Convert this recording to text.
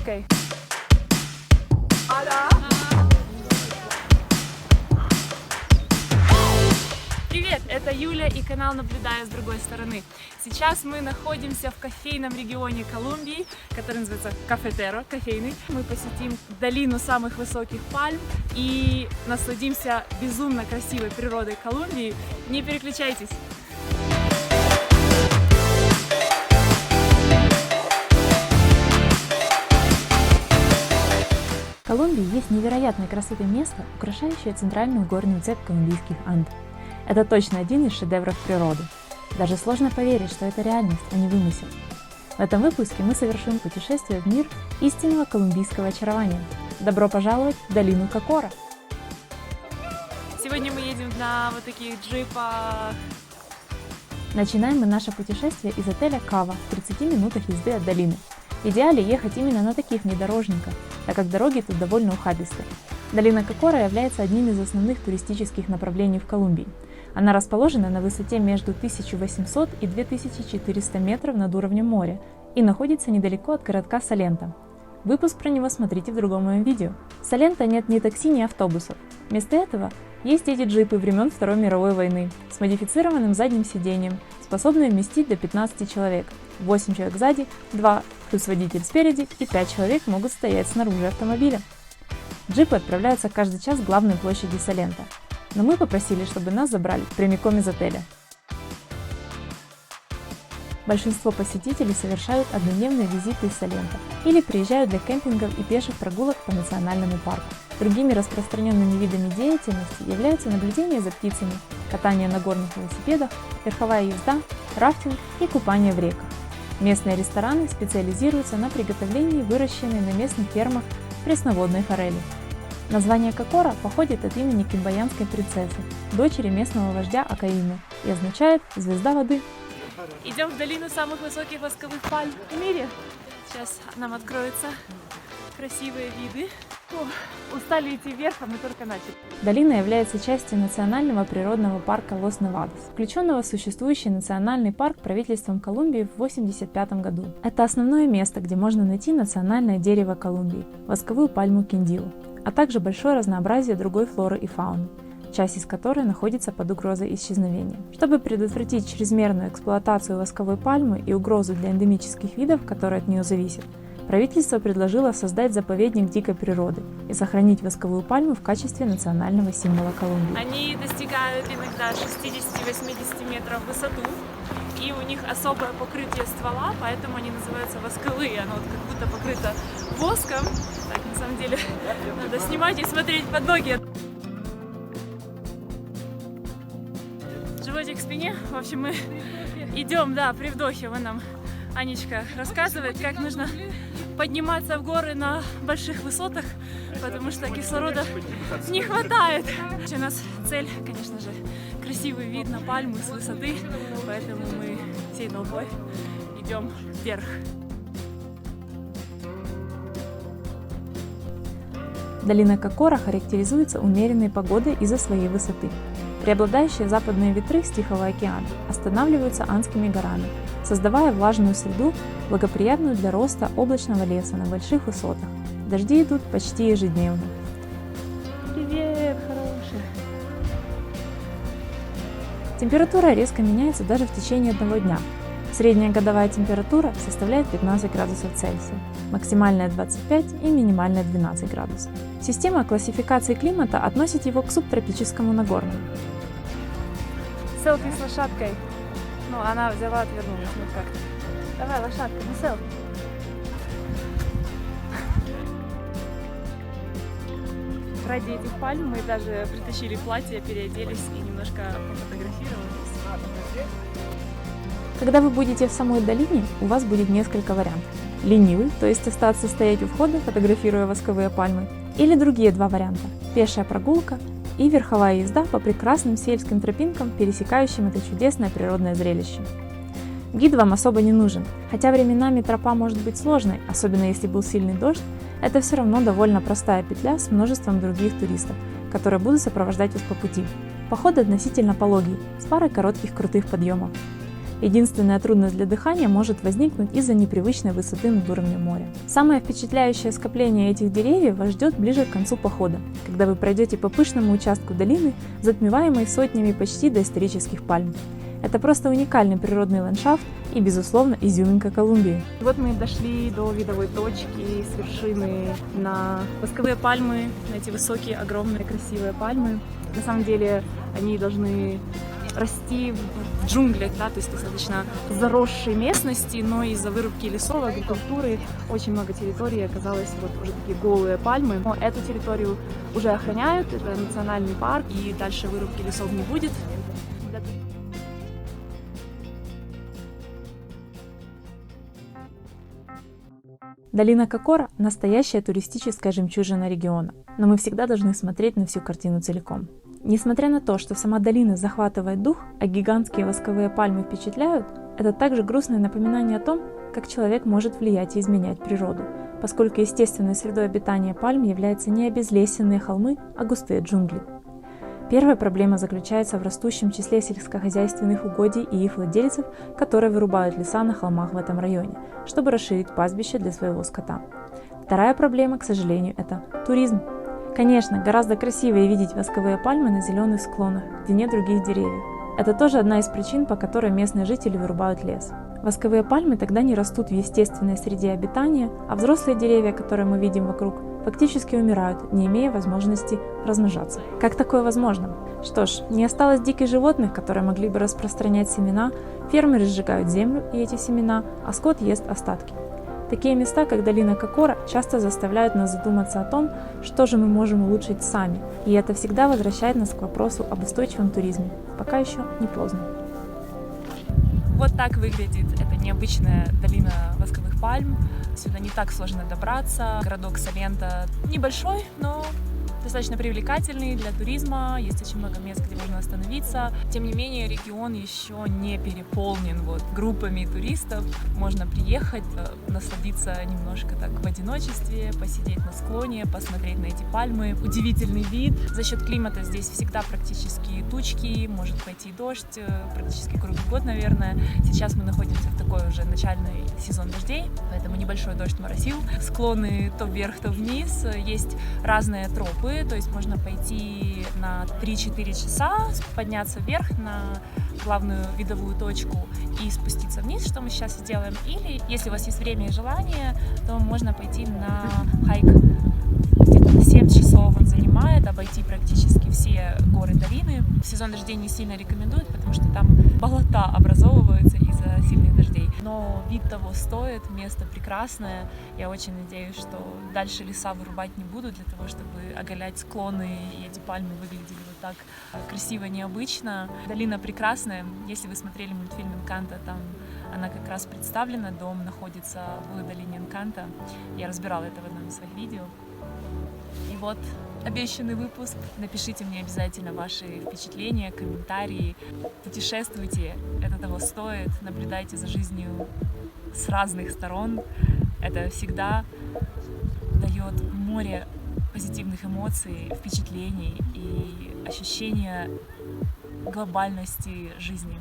лошадкой. Привет, это Юля и канал «Наблюдаю с другой стороны». Сейчас мы находимся в кофейном регионе Колумбии, который называется Кафетеро, кофейный. Мы посетим долину самых высоких пальм и насладимся безумно красивой природой Колумбии. Не переключайтесь! В Колумбии есть невероятной красоты место, украшающее центральную горную цепь колумбийских Анд. Это точно один из шедевров природы. Даже сложно поверить, что это реальность, а не вымысел. В этом выпуске мы совершим путешествие в мир истинного колумбийского очарования. Добро пожаловать в долину Кокора! Сегодня мы едем на вот таких джипах. Начинаем мы наше путешествие из отеля Кава в 30 минутах езды от долины. В идеале ехать именно на таких внедорожниках, так как дороги тут довольно ухабистые. Долина Кокора является одним из основных туристических направлений в Колумбии. Она расположена на высоте между 1800 и 2400 метров над уровнем моря и находится недалеко от городка Салента. Выпуск про него смотрите в другом моем видео. В Салента нет ни такси, ни автобусов. Вместо этого есть эти джипы времен Второй мировой войны с модифицированным задним сиденьем, способные вместить до 15 человек. 8 человек сзади, 2 плюс водитель спереди и 5 человек могут стоять снаружи автомобиля. Джипы отправляются каждый час к главной площади Салента, но мы попросили, чтобы нас забрали прямиком из отеля. Большинство посетителей совершают однодневные визиты из Салента или приезжают для кемпингов и пеших прогулок по национальному парку. Другими распространенными видами деятельности являются наблюдение за птицами, катание на горных велосипедах, верховая езда, рафтинг и купание в реках. Местные рестораны специализируются на приготовлении выращенной на местных фермах пресноводной форели. Название Кокора походит от имени кимбаянской принцессы, дочери местного вождя Акаины, и означает «звезда воды». Идем в долину самых высоких восковых пальм в мире. Сейчас нам откроются красивые виды. Устали идти вверх, а мы только начали. Долина является частью национального природного парка Лос-Невадос, включенного в существующий национальный парк правительством Колумбии в 1985 году. Это основное место, где можно найти национальное дерево Колумбии – восковую пальму Киндио, а также большое разнообразие другой флоры и фауны, часть из которой находится под угрозой исчезновения. Чтобы предотвратить чрезмерную эксплуатацию восковой пальмы и угрозу для эндемических видов, которые от нее зависят, правительство предложило создать заповедник дикой природы и сохранить восковую пальму в качестве национального символа Колумбии. Они достигают иногда 60-80 метров в высоту, и у них особое покрытие ствола, поэтому они называются восковые. Оно вот как будто покрыто воском. Так, на самом деле, надо снимать и смотреть под ноги. Животик к спине. В общем, мы идем, да, при вдохе. Вон нам Анечка рассказывает, как нужно подниматься в горы на больших высотах, потому что кислорода не хватает. У нас цель, конечно же, красивый вид на пальмы с высоты, поэтому мы всей толпой идем вверх. Долина Кокора характеризуется умеренной погодой из-за своей высоты. Преобладающие западные ветры с Тихого океана останавливаются Андскими горами, создавая влажную среду, благоприятную для роста облачного леса на больших высотах. Дожди идут почти ежедневно. Привет, хороший! Температура резко меняется даже в течение одного дня. Средняя годовая температура составляет 15 градусов Цельсия, максимальная 25 и минимальная 12 градусов. Система классификации климата относит его к субтропическому Нагорному. Селфи с лошадкой. Ну, она взяла, отвернулась, ну как-то. Давай, лошадка, на селфи. Ради этих пальм мы даже притащили платье, переоделись и немножко пофотографировались. Когда вы будете в самой долине, у вас будет несколько вариантов. Ленивый, то есть остаться стоять у входа, фотографируя восковые пальмы, или другие два варианта – пешая прогулка и верховая езда по прекрасным сельским тропинкам, пересекающим это чудесное природное зрелище. Гид вам особо не нужен, хотя временами тропа может быть сложной, особенно если был сильный дождь, это все равно довольно простая петля с множеством других туристов, которые будут сопровождать вас по пути. Поход относительно пологий, с парой коротких крутых подъемов. Единственная трудность для дыхания может возникнуть из-за непривычной высоты над уровнем моря. Самое впечатляющее скопление этих деревьев вас ждет ближе к концу похода, когда вы пройдете по пышному участку долины, затмеваемой сотнями почти доисторических пальм. Это просто уникальный природный ландшафт и, безусловно, изюминка Колумбии. Вот мы дошли до видовой точки с вершины на восковые пальмы, на эти высокие, огромные, красивые пальмы. На самом деле они должны расти в джунглях, да, то есть достаточно заросшей местности, но из-за вырубки лесов, агрикультуры очень много территорий оказалось вот уже такие голые пальмы. Но эту территорию уже охраняют, это национальный парк, и дальше вырубки лесов не будет. Долина Кокора – настоящая туристическая жемчужина региона, но мы всегда должны смотреть на всю картину целиком. Несмотря на то, что сама долина захватывает дух, а гигантские восковые пальмы впечатляют, это также грустное напоминание о том, как человек может влиять и изменять природу, поскольку естественной средой обитания пальм являются не обезлесенные холмы, а густые джунгли. Первая проблема заключается в растущем числе сельскохозяйственных угодий и их владельцев, которые вырубают леса на холмах в этом районе, чтобы расширить пастбище для своего скота. Вторая проблема, к сожалению, это туризм. Конечно, гораздо красивее видеть восковые пальмы на зеленых склонах, где нет других деревьев. Это тоже одна из причин, по которой местные жители вырубают лес. Восковые пальмы тогда не растут в естественной среде обитания, а взрослые деревья, которые мы видим вокруг, фактически умирают, не имея возможности размножаться. Как такое возможно? Что ж, не осталось диких животных, которые могли бы распространять семена, фермеры сжигают землю и эти семена, а скот ест остатки. Такие места, как долина Кокора, часто заставляют нас задуматься о том, что же мы можем улучшить сами, и это всегда возвращает нас к вопросу об устойчивом туризме. Пока еще не поздно. Вот так выглядит эта необычная долина восковых пальм. Сюда не так сложно добраться. Городок Салента небольшой, но достаточно привлекательный для туризма. Есть очень много мест, где можно остановиться. Тем не менее, регион еще не переполнен группами туристов. Можно приехать, насладиться немножко так в одиночестве, посидеть на склоне, посмотреть на эти пальмы. Удивительный вид. За счет климата здесь всегда практически тучки, может пойти дождь, практически круглый год, наверное. Сейчас мы находимся в такой уже начальный сезон дождей, поэтому небольшой дождь моросил. Склоны то вверх, то вниз. Есть разные тропы. То есть можно пойти на 3-4 часа, подняться вверх на главную видовую точку и спуститься вниз, что мы сейчас и делаем. Или, если у вас есть время и желание, то можно пойти на хайк. Где-то 7 часов он занимает, обойти практически все горы долины. В сезон дождей не сильно рекомендуют, потому что там болота образовываются из-за сильных дождей. Но вид того стоит, место прекрасное. Я очень надеюсь, что дальше леса вырубать не будут для того, чтобы оголять склоны, и эти пальмы выглядели вот так красиво, необычно. Долина прекрасная. Если вы смотрели мультфильм «Энканто», там она как раз представлена, дом находится в долине Энканто. Я разбирала это в одном из своих видео. И вот обещанный выпуск. Напишите мне обязательно ваши впечатления, комментарии. Путешествуйте, это того стоит. Наблюдайте за жизнью с разных сторон. Это всегда дает море позитивных эмоций, впечатлений и ощущения глобальности жизни.